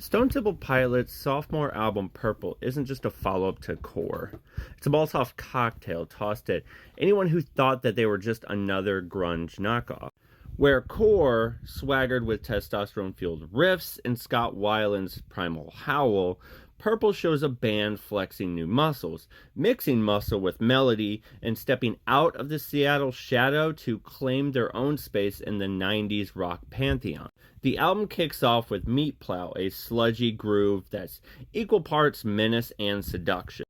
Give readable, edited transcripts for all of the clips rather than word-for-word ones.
Stone Temple Pilots' sophomore album Purple isn't just a follow up to Core. It's a Molotov cocktail tossed at anyone who thought that they were just another grunge knockoff. Where Core swaggered with testosterone fueled riffs and Scott Weiland's primal howl, Purple shows a band flexing new muscles, mixing muscle with melody, and stepping out of the Seattle shadow to claim their own space in the 90s rock pantheon. The album kicks off with Meat Plow, a sludgy groove that's equal parts menace and seduction.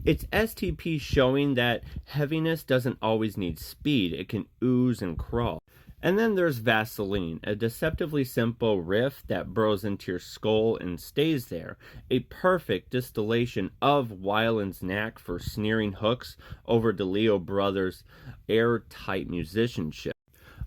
It's STP showing that heaviness doesn't always need speed, it can ooze and crawl. And then there's Vaseline, a deceptively simple riff that burrows into your skull and stays there, a perfect distillation of Weiland's knack for sneering hooks over DeLeo brothers' airtight musicianship.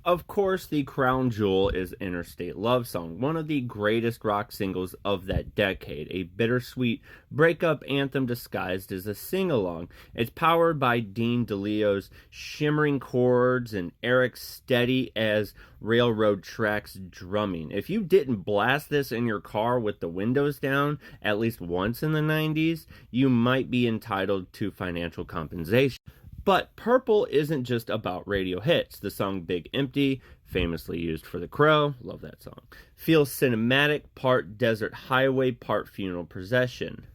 Of course, the crown jewel is Interstate Love Song, one of the greatest rock singles of that decade, a bittersweet breakup anthem disguised as a sing-along. It's powered by Dean DeLeo's shimmering chords and Eric's steady as railroad tracks drumming. If you didn't blast this in your car with the windows down at least once in the 90s, you might be entitled to financial compensation. But Purple isn't just about radio hits. The song Big Empty, famously used for The Crow, love that song, feels cinematic, part desert highway, part funeral procession.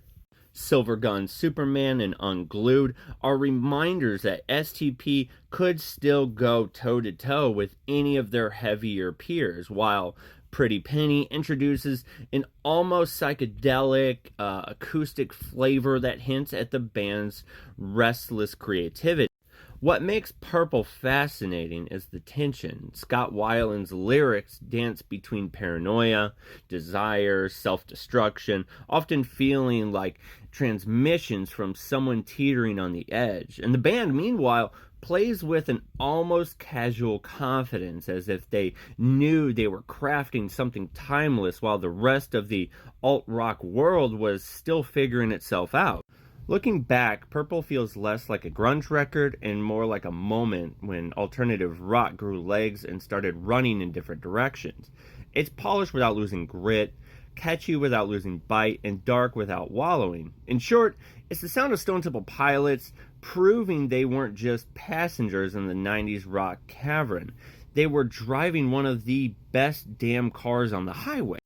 Silver Gun Superman and Unglued are reminders that STP could still go toe-to-toe with any of their heavier peers, while Pretty Penny introduces an almost psychedelic acoustic flavor that hints at the band's restless creativity. What makes Purple fascinating is the tension. Scott Weiland's lyrics dance between paranoia, desire, self-destruction, often feeling like transmissions from someone teetering on the edge. And the band, meanwhile, plays with an almost casual confidence, as if they knew they were crafting something timeless while the rest of the alt-rock world was still figuring itself out. Looking back, Purple feels less like a grunge record and more like a moment when alternative rock grew legs and started running in different directions. It's polished without losing grit, catchy without losing bite, and dark without wallowing. In short, it's the sound of Stone Temple Pilots proving they weren't just passengers in the 90s rock cavern. They were driving one of the best damn cars on the highway.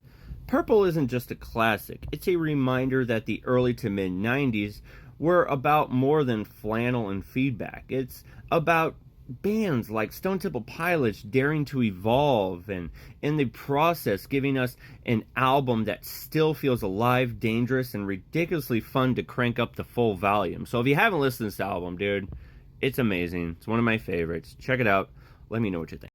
Purple isn't just a classic, it's a reminder that the early to mid 90s were about more than flannel and feedback. It's about bands like Stone Temple Pilots daring to evolve and in the process giving us an album that still feels alive, dangerous, and ridiculously fun to crank up the full volume. So if you haven't listened to this album, dude, it's amazing. It's one of my favorites. Check it out. Let me know what you think.